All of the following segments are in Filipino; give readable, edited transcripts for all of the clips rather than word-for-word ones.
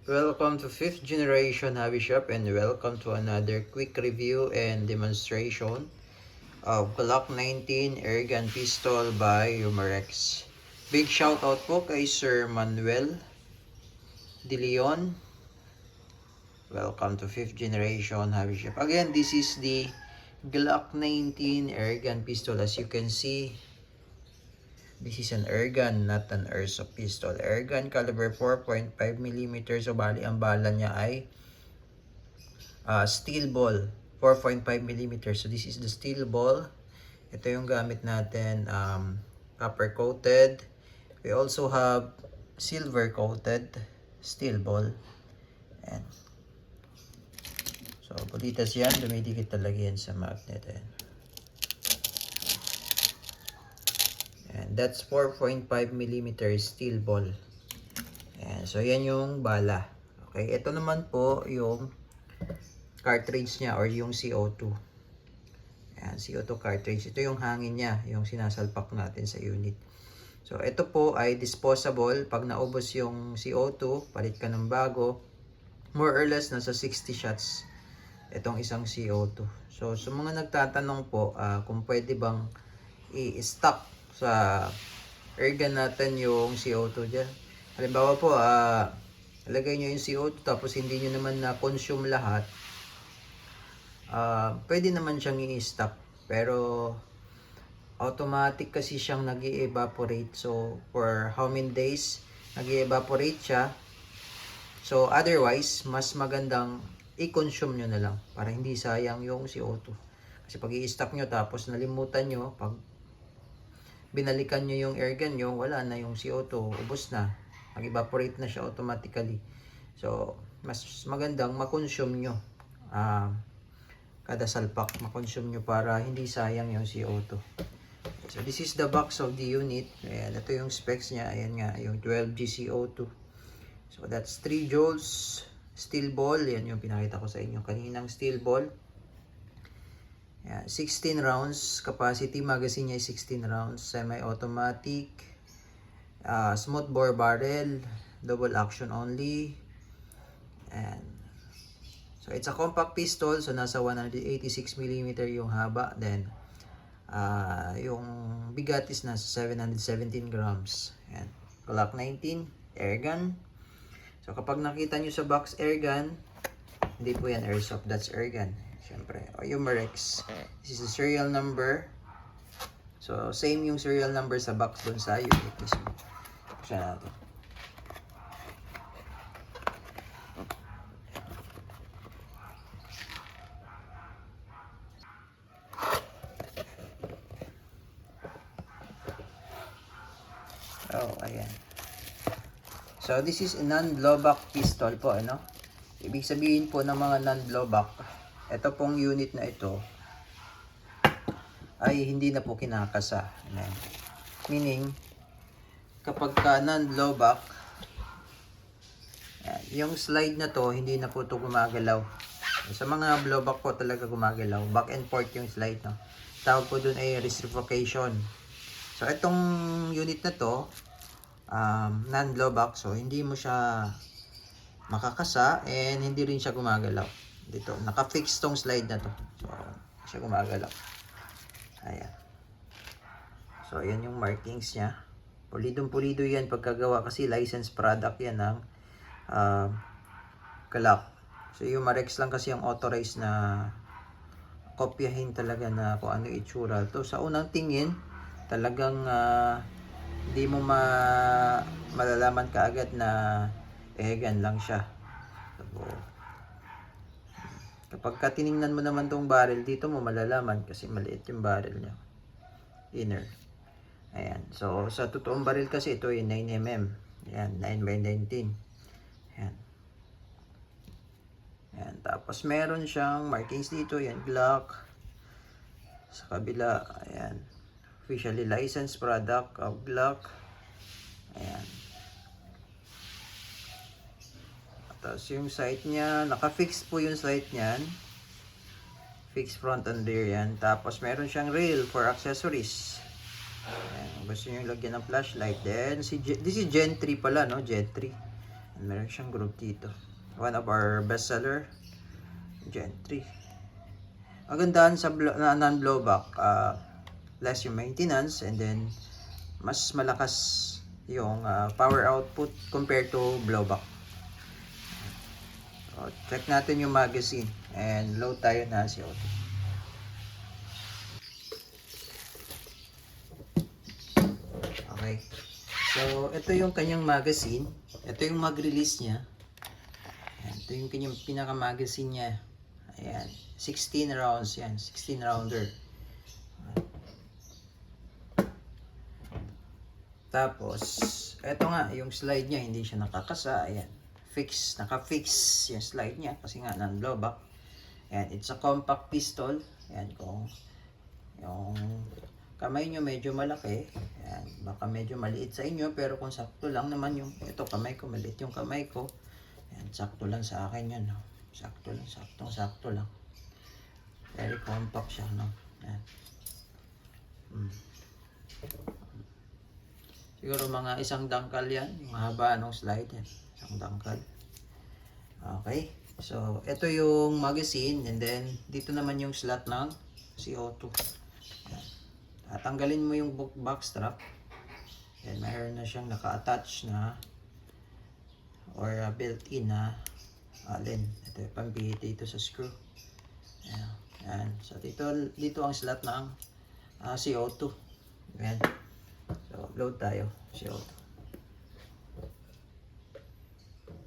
Welcome to 5th generation hobby shop and welcome to another quick review and demonstration of Glock 19 airgun pistol by Umarex. Big shout out po kay Sir Manuel De Leon. Welcome to 5th generation hobby shop. Again, this is the Glock 19 airgun pistol. As you can see, this is an airgun, not an airsoft pistol. Airgun caliber 4.5mm. So bali ang bala niya ay steel ball 4.5mm. So this is the steel ball. Ito yung gamit natin, copper coated. We also have silver coated steel ball. And so bulitas yan, dumidikit talaga yan sa magnet. And that's 4.5mm steel ball. And so yan yung bala. Okay, ito naman po yung cartridge niya or yung CO2. Ayan, CO2 cartridge. Ito yung hangin niya, yung sinasalpak natin sa unit. So ito po ay disposable. Pag naubos yung CO2, palit ka ng bago. More or less nasa 60 shots itong isang CO2. So sa mga nagtatanong po kung pwede bang i-stock sa airgun natin yung CO2 dyan. Halimbawa po, lagay nyo yung CO2 tapos hindi nyo naman na-consume lahat. Pwede naman siyang i-stock. Pero automatic kasi siyang nag-evaporate. So for how many days nag-evaporate siya. So otherwise, mas magandang i-consume nyo na lang para hindi sayang yung CO2. Kasi pag i-stock nyo tapos nalimutan nyo, pag binalikan nyo yung airgun nyo, wala na yung CO2, ubos na. Mag-evaporate na siya automatically. So, mas magandang ma-consume nyo. Kada salpak, ma-consume nyo para hindi sayang yung CO2. So, this is the box of the unit. Ayan, ito yung specs niya. Ayan nga, yung 12G CO2. So, that's 3 joules steel ball. Yan yung pinakita ko sa inyo kaninang steel ball. Yeah, 16 rounds capacity, magazine niya ay 16 rounds, semi-automatic, smooth bore barrel, double action only, and so it's a compact pistol, so nasa 186mm yung haba, then yung bigat is nasa 717 grams. Ayan. Glock 19 airgun. So kapag nakita nyo sa box airgun, hindi po yan airsoft, that's airgun. Siyempre, Umarex. This is the serial number. So, same yung serial number sa box doon sa unit mismo. Siya natin. Oh, ayan. So, this is a non-blowback pistol po, ano? Ibig sabihin po ng mga non-blowback, ito pong unit na ito ay hindi na po kinakasa. Meaning, kapag ka non-blowback, yung slide na to, hindi na po ito gumagalaw. Sa mga blowback po talaga gumagalaw. Back and forth yung slide. No? Tawag po dun ay reciprocation. So, itong unit na to, non-blowback. So, hindi mo siya makakasa and hindi rin siya gumagalaw. Dito, naka-fix tong slide na to. So, siya gumagalaw. Ayan. So, ayan yung markings niya. Pulidong-pulido yan pagkagawa kasi licensed product yan ng Glock. So, yung Umarex lang kasi yung authorized na kopyahin talaga na kung ano itsura. To sa unang tingin, talagang hindi mo malalaman kaagad na airgun lang siya. So, kapag tiningnan mo naman tong barrel, dito mo malalaman kasi maliit yung barrel niya. Inner. Ayan. So, sa totoong barrel kasi ito ay 9mm. Ayan, 9x19. Ayan. Ayan. Tapos, meron siyang markings dito. Ayan, Glock. Sa kabila, ayan. Officially licensed product of Glock. Ayan. Tapos yung sight niya, naka-fix po yung sight niyan. Fixed front and rear yan. Tapos meron siyang rail for accessories. Ayan, gusto nyo lagyan ng flashlight. Then, this is Gen 3 pala, no? Gen 3. Meron siyang group dito. One of our bestseller, Gen 3. Magandaan sa non-blowback, less yung maintenance, and then mas malakas yung power output compared to blowback. So, check natin yung magazine and load tayo na si Otto. Okay. So, ito yung kanyang magazine. Ito yung mag-release niya. Ayan, ito yung kanyang pinaka-magazine niya. Ayan. 16 rounds yan. 16 rounder. Tapos, ito nga, yung slide niya, hindi siya nakakasa. Ayan. Naka-fix yung slide niya kasi nga non-blowback. Ayan, it's a compact pistol. Ayan, kung yung kamay nyo medyo malaki, ayan, baka medyo maliit sa inyo, pero kung sakto lang naman yung, ito kamay ko, maliit yung kamay ko, ayan, sakto lang sa akin yan, no? Sakto lang, sakto lang. Very compact siya, no? Ayan. Siguro mga isang dangkal yan, yung haba ng slide yan, isang dangkal. Okay, so ito yung magazine, and then dito naman yung slot ng CO2. Ayan. Tanggalin mo yung back strap. Then mayroon na siyang naka-attach na or built-in na allen. Ito yung pambihit dito sa screw. Ayan. Ayan. So dito ang slot ng CO2. Ayan. So load tayo CO2.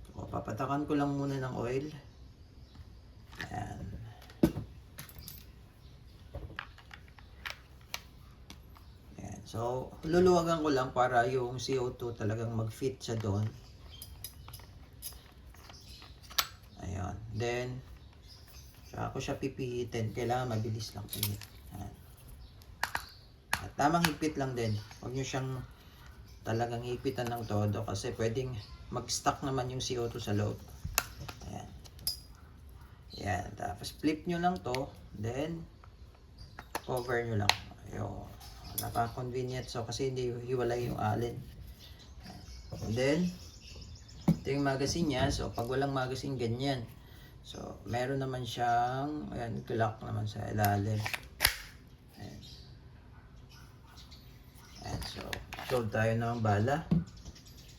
So, papatakan ko lang muna ng oil. Ayan. So, luluwagan ko lang para yung CO2 talagang mag-fit siya doon. Ayan. Then, saka ko siya pipihitin. Kailangan mabilis lang. Ayan. At tamang higpit lang din. Huwag nyo siyang talagang hipitan ng todo kasi pwedeng mag-stuck naman yung CO2 sa loob. Ayan. Ayan. Tapos, flip nyo lang to. Then, cover nyo lang. Ayan. Naka-convenient so kasi hindi hiwalay yung allen. And then ito yung magazine niya. So pag walang magazine ganyan. So meron naman siyang ayan, clock naman sa ilalim. Ayan. Ayan, so load tayo ng bala.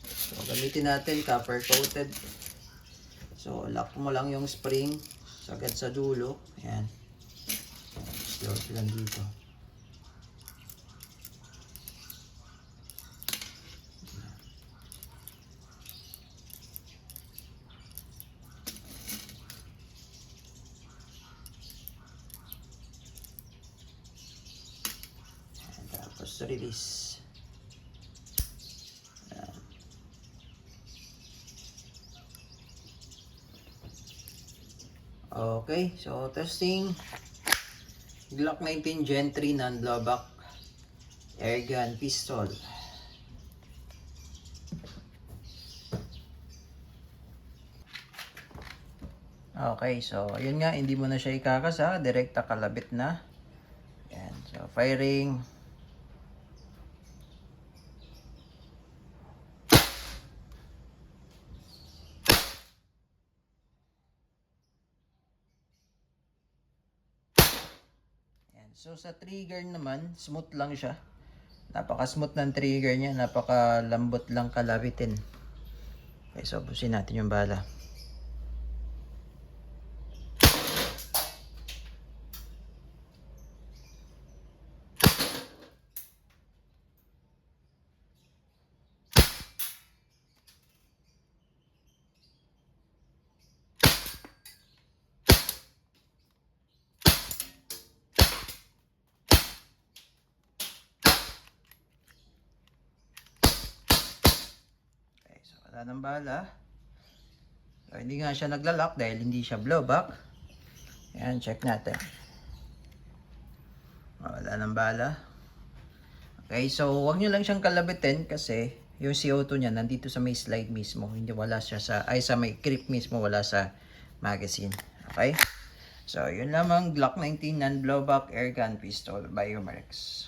So gamitin natin copper coated. So lock mo lang yung spring sagad sa dulo. Ayan. Load lang dito. Tapos release. Ayan. Okay, so testing Glock 19 Gen 3 non-blowback airgun pistol. Okay, so yun nga, hindi mo na siya ikakasa, direkta kalabit na. Ayan, so firing. So sa trigger naman, smooth lang siya. Napaka-smooth ng trigger niya, napaka-lambot lang kalabitin. Okay, so busin natin yung bala. Wala ng bala. So, hindi nga siya naglalak dahil hindi siya blowback. Ayan, check natin. Wala ng bala. Okay, so huwag nyo lang siyang kalabitin kasi yung CO2 niya nandito sa may slide mismo. Hindi wala siya sa may grip mismo, wala sa magazine. Okay? So, yun lamang Glock 19 non-blowback airgun pistol by Umarex.